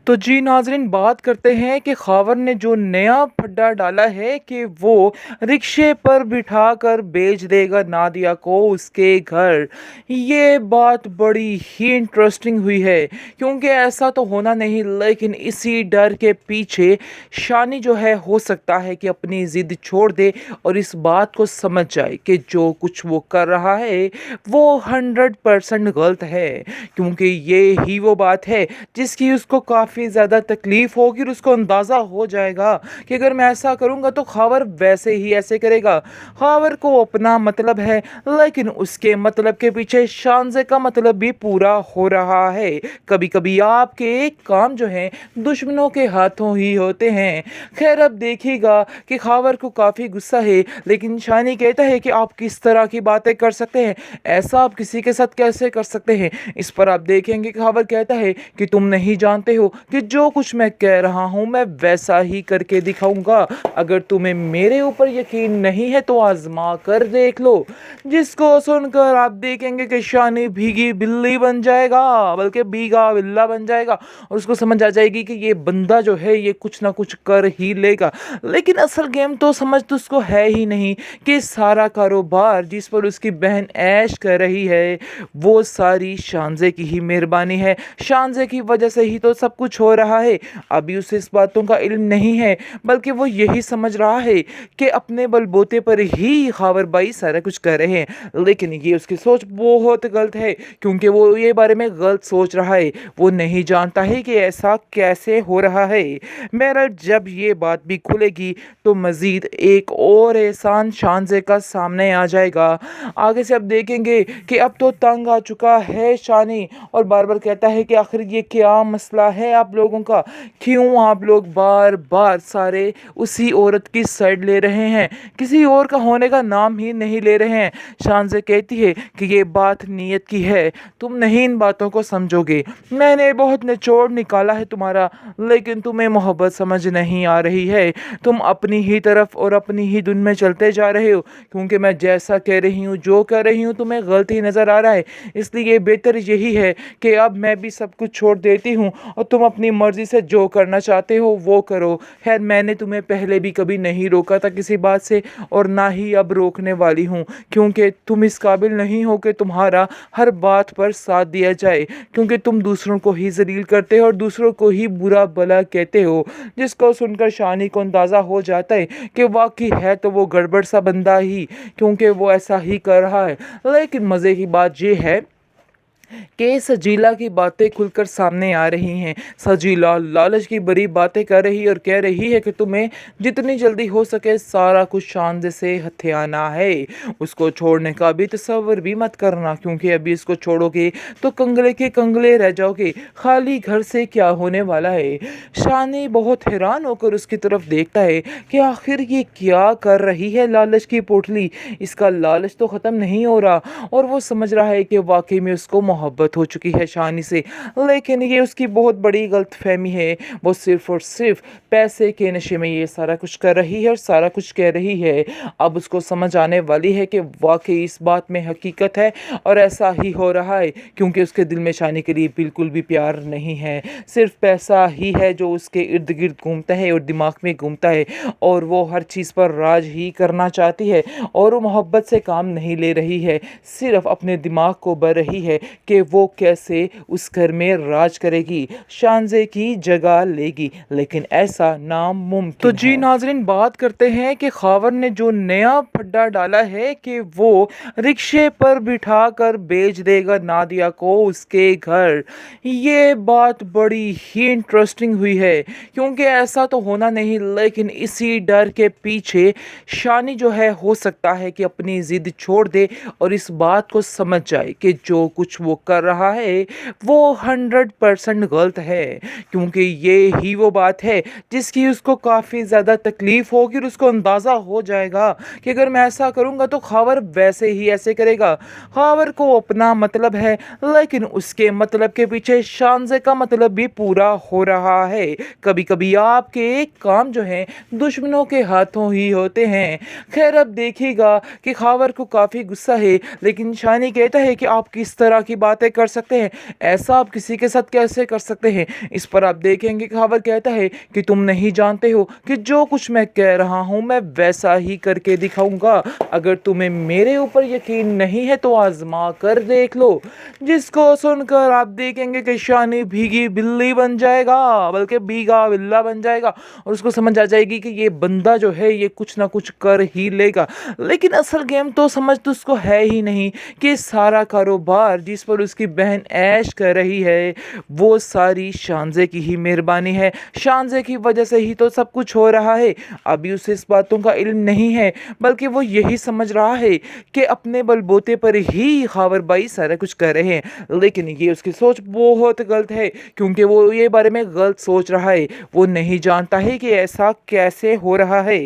तो जी नाज़रीन, बात करते हैं कि ख़ावर ने जो नया फड्डा डाला है कि वो रिक्शे पर बिठाकर बेच देगा नादिया को उसके घर। ये बात बड़ी ही इंटरेस्टिंग हुई है, क्योंकि ऐसा तो होना नहीं, लेकिन इसी डर के पीछे शानी जो है हो सकता है कि अपनी ज़िद छोड़ दे और इस बात को समझ जाए कि जो कुछ वो कर रहा है वो 100% गलत है। क्योंकि ये ही वो बात है जिसकी उसको काफ़ी ज़्यादा तकलीफ़ होगी और उसको अंदाज़ा हो जाएगा कि अगर मैं ऐसा करूँगा तो ख़ावर वैसे ही ऐसे करेगा। ख़ावर को अपना मतलब है, लेकिन उसके मतलब के पीछे शानज़े का मतलब भी पूरा हो रहा है। कभी कभी आपके काम जो हैं दुश्मनों के हाथों ही होते हैं। खैर, अब देखिएगा कि ख़ावर को काफ़ी गुस्सा है, लेकिन शानी कहता है कि आप किस तरह की बातें कर सकते हैं, ऐसा आप किसी के साथ कैसे कर सकते हैं। इस पर आप देखेंगे कि ख़ावर कहता है कि तुम नहीं जानते हो कि जो कुछ मैं कह रहा हूँ मैं वैसा ही करके दिखाऊंगा। अगर तुम्हें मेरे ऊपर यकीन नहीं है तो आजमा कर देख लो। जिसको सुनकर आप देखेंगे कि शानी भीगी बिल्ली बन जाएगा, बल्कि भीगा बिल्ला बन जाएगा, और उसको समझ आ जाएगी कि ये बंदा जो है ये कुछ ना कुछ कर ही लेगा। लेकिन असल गेम तो समझ तो उसको है ही नहीं कि सारा कारोबार जिस पर उसकी बहन ऐश कर रही है वो सारी शानज़े की ही मेहरबानी है। शानज़े की वजह से ही तो सब कुछ हो रहा है। अभी उसे इस बातों का इल्म नहीं है, बल्कि वो यही समझ रहा है कि अपने बलबूते पर ही ख़ावर भाई सारा कुछ कर रहे हैं। लेकिन ये उसकी सोच बहुत गलत है, क्योंकि वो ये बारे में गलत सोच रहा है। वो नहीं जानता है कि ऐसा कैसे हो रहा है। मेरा जब ये बात भी खुलेगी तो मज़ीद एक और एहसान शानज़े का सामने आ जाएगा। आगे से अब देखेंगे कि अब तो तंग आ चुका है शानी, और बार बार कहता है कि आखिर ये क्या मसला है आप लोगों का, क्यों आप लोग बार बार सारे उसी औरत की साइड ले रहे हैं, किसी और का होने का नाम ही नहीं ले रहे हैं। शानज़े कहती है कि ये बात नीयत की है, तुम नहीं इन बातों को समझोगे। मैंने बहुत निचोड़ निकाला है तुम्हारा, लेकिन तुम्हें मोहब्बत समझ नहीं आ रही है। तुम अपनी ही तरफ और अपनी ही धुन में चलते जा रहे हो, क्योंकि मैं जैसा कह रही हूँ जो कह रही हूँ तुम्हें गलत ही नज़र आ रहा है। इसलिए बेहतर यही है कि अब मैं भी सब कुछ छोड़ देती हूँ और तुम अपनी मर्ज़ी से जो करना चाहते हो वो करो। खैर, मैंने तुम्हें पहले भी कभी नहीं रोका था किसी बात से, और ना ही अब रोकने वाली हूँ, क्योंकि तुम इस काबिल नहीं हो कि तुम्हारा हर बात पर साथ दिया जाए, क्योंकि तुम दूसरों को ही जलील करते हो और दूसरों को ही बुरा भला कहते हो। जिसको सुनकर शानी को अंदाज़ा हो जाता है कि वाकई है तो वो गड़बड़ सा बंदा ही, क्योंकि वो ऐसा ही कर रहा है। लेकिन मज़े की बात ये है कि सजीला की बातें खुलकर सामने आ रही हैं। सजीला लालच की बड़ी बातें कर रही और कह रही है कि तुम्हें जितनी जल्दी हो सके सारा कुछ शान से हथियाना है। उसको छोड़ने का भी तसव्वुर भी मत करना, क्योंकि अभी इसको छोड़ोगे तो कंगले के कंगले रह जाओगे। खाली घर से क्या होने वाला है। शानी बहुत हैरान होकर उसकी तरफ देखता है कि आखिर ये क्या कर रही है लालच की पोटली। इसका लालच तो ख़त्म नहीं हो रहा, और वो समझ रहा है कि वाकई में उसको मोहब्बत हो चुकी है शानी से। लेकिन ये उसकी बहुत बड़ी गलतफहमी है। वो सिर्फ और सिर्फ पैसे के नशे में ये सारा कुछ कर रही है और सारा कुछ कह रही है। अब उसको समझ आने वाली है कि वाकई इस बात में हकीकत है और ऐसा ही हो रहा है, क्योंकि उसके दिल में शानी के लिए बिल्कुल भी प्यार नहीं है। सिर्फ पैसा ही है जो उसके इर्द गिर्द घूमता है और दिमाग में घूमता है, और वो हर चीज़ पर राज ही करना चाहती है, और वो मोहब्बत से काम नहीं ले रही है, सिर्फ अपने दिमाग को बर रही है कि वो कैसे उस घर में राज करेगी, शानज़े की जगह लेगी। लेकिन ऐसा नामुमकिन तो जी है। नाज़रीन, बात करते हैं कि ख़ावर ने जो नया फड्डा डाला है कि वो रिक्शे पर बिठा कर बेच देगा नादिया को उसके घर। ये बात बड़ी ही इंटरेस्टिंग हुई है, क्योंकि ऐसा तो होना नहीं, लेकिन इसी डर के पीछे शानी जो है हो सकता है कि अपनी ज़िद छोड़ दे और इस बात को समझ जाए कि जो कुछ वो कर रहा है वो 100% गलत है। क्योंकि ये ही वो बात है जिसकी उसको काफ़ी ज़्यादा तकलीफ़ होगी और उसको अंदाज़ा हो जाएगा कि अगर मैं ऐसा करूँगा तो ख़ावर वैसे ही ऐसे करेगा। ख़ावर को अपना मतलब है, लेकिन उसके मतलब के पीछे शानज़े का मतलब भी पूरा हो रहा है। कभी कभी आपके काम जो हैं दुश्मनों के हाथों ही होते हैं। खैर, अब देखिएगा कि ख़ावर को काफ़ी गुस्सा है, लेकिन शानी कहता है कि आप किस तरह की बातें कर सकते हैं, ऐसा आप किसी के साथ कैसे कर सकते हैं? इस पर आप देखेंगे कि खबर कहता है कि तुम नहीं जानते हो कि जो कुछ मैं कह रहा हूँ मैं वैसा ही करके दिखाऊंगा। अगर तुम्हें मेरे ऊपर यकीन नहीं है तो आजमा कर देख लो। जिसको सुनकर आप देखेंगे कि शानी भीगी बिल्ली बन जाएगा, बल्कि भीगा बिल्ला बन जाएगा, और उसको समझ आ जाएगी कि ये बंदा जो है ये कुछ ना कुछ कर ही लेगा। लेकिन असल गेम तो समझ तो उसको है ही नहीं कि सारा कारोबार जिस पर उसकी बहन ऐश कर रही है वो सारी शानजे की ही मेहरबानी है। शानजे की वजह से ही तो सब कुछ हो रहा है। अभी उसे इस बातों का इल्म नहीं है, बल्कि वो यही समझ रहा है कि अपने बलबूते पर ही खावर भाई सारा कुछ कर रहे हैं। लेकिन ये उसकी सोच बहुत गलत है, क्योंकि वो ये बारे में गलत सोच रहा है। वो नहीं जानता है कि ऐसा कैसे हो रहा है।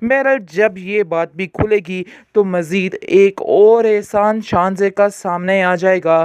मेरा जब ये बात भी खुलेगी तो मज़ीद एक और एहसान शानजे का सामने आ जाएगा।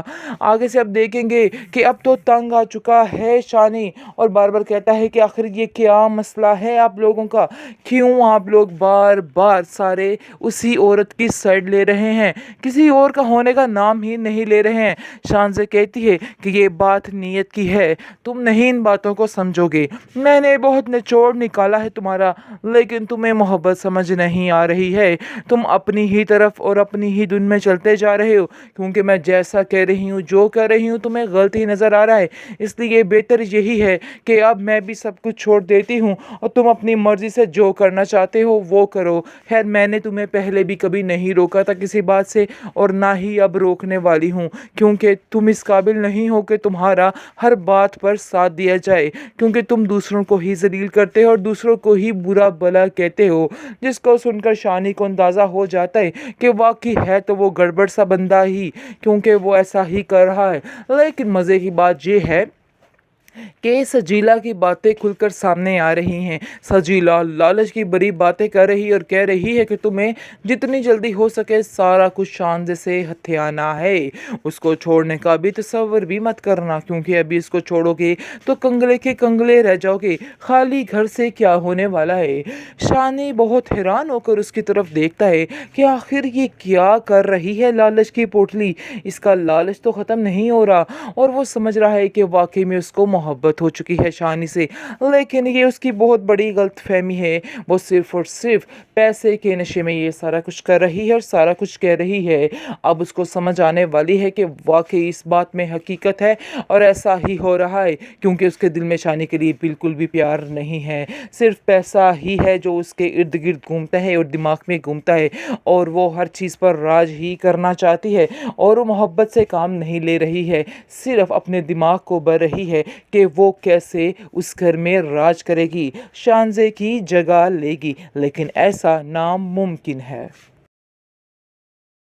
आगे से अब देखेंगे कि अब तो तंग आ चुका है शानी, और बार बार कहता है कि आखिर ये क्या मसला है आप लोगों का, क्यों आप लोग बार बार सारे उसी औरत की साइड ले रहे हैं, किसी और का होने का नाम ही नहीं ले रहे हैं। शानजे कहती है कि ये बात नीयत की है, तुम नहीं इन बातों को समझोगे। मैंने बहुत निचोड़ निकाला है तुम्हारा, लेकिन तुम्हें मोहब्बत समझ नहीं आ रही है। तुम अपनी ही तरफ और अपनी ही धुन में चलते जा रहे हो, क्योंकि मैं जैसा कह रही हूँ जो कह रही हूँ तुम्हें गलत ही नज़र आ रहा है। इसलिए बेहतर यही है कि अब मैं भी सब कुछ छोड़ देती हूँ और तुम अपनी मर्ज़ी से जो करना चाहते हो वो करो। खैर मैंने तुम्हें पहले भी कभी नहीं रोका था किसी बात से, और ना ही अब रोकने वाली हूँ, क्योंकि तुम इस काबिल नहीं हो कि तुम्हारा हर बात पर साथ दिया जाए, क्योंकि तुम दूसरों को ही जलील करते हो और दूसरों को ही बुरा भला कहते हो। जिसको सुनकर शानी को अंदाज़ा हो जाता है कि वाकई है तो वो गड़बड़ सा बंदा ही, क्योंकि वो ऐसा ही कर रहा है। लेकिन मज़े की बात ये है कि सजीला की बातें खुलकर सामने आ रही हैं। सजीला लालच की बड़ी बातें कर रही है और कह रही है कि तुम्हें जितनी जल्दी हो सके सारा कुछ शान से हथियाना है। उसको छोड़ने का भी तसव्वुर भी मत करना, क्योंकि अभी इसको छोड़ोगे तो कंगले के कंगले रह जाओगे। खाली घर से क्या होने वाला है। शानी बहुत हैरान होकर उसकी तरफ देखता है कि आखिर ये क्या कर रही है लालच की पोटली, इसका लालच तो ख़त्म नहीं हो रहा। और वो समझ रहा है कि वाकई में उसको मोहब्बत हो चुकी है शानी से, लेकिन ये उसकी बहुत बड़ी गलतफहमी है। वो सिर्फ और सिर्फ पैसे के नशे में ये सारा कुछ कर रही है और सारा कुछ कह रही है। अब उसको समझ आने वाली है कि वाकई इस बात में हकीकत है और ऐसा ही हो रहा है, क्योंकि उसके दिल में शानी के लिए बिल्कुल भी प्यार नहीं है। सिर्फ पैसा ही है जो उसके इर्द गिर्द घूमता है और दिमाग में घूमता है, और वो हर चीज़ पर राज ही करना चाहती है, और वो मोहब्बत से काम नहीं ले रही है, सिर्फ अपने दिमाग को भर रही है कि वो कैसे उस घर में राज करेगी, शानजे की जगह लेगी। लेकिन ऐसा नामुमकिन है।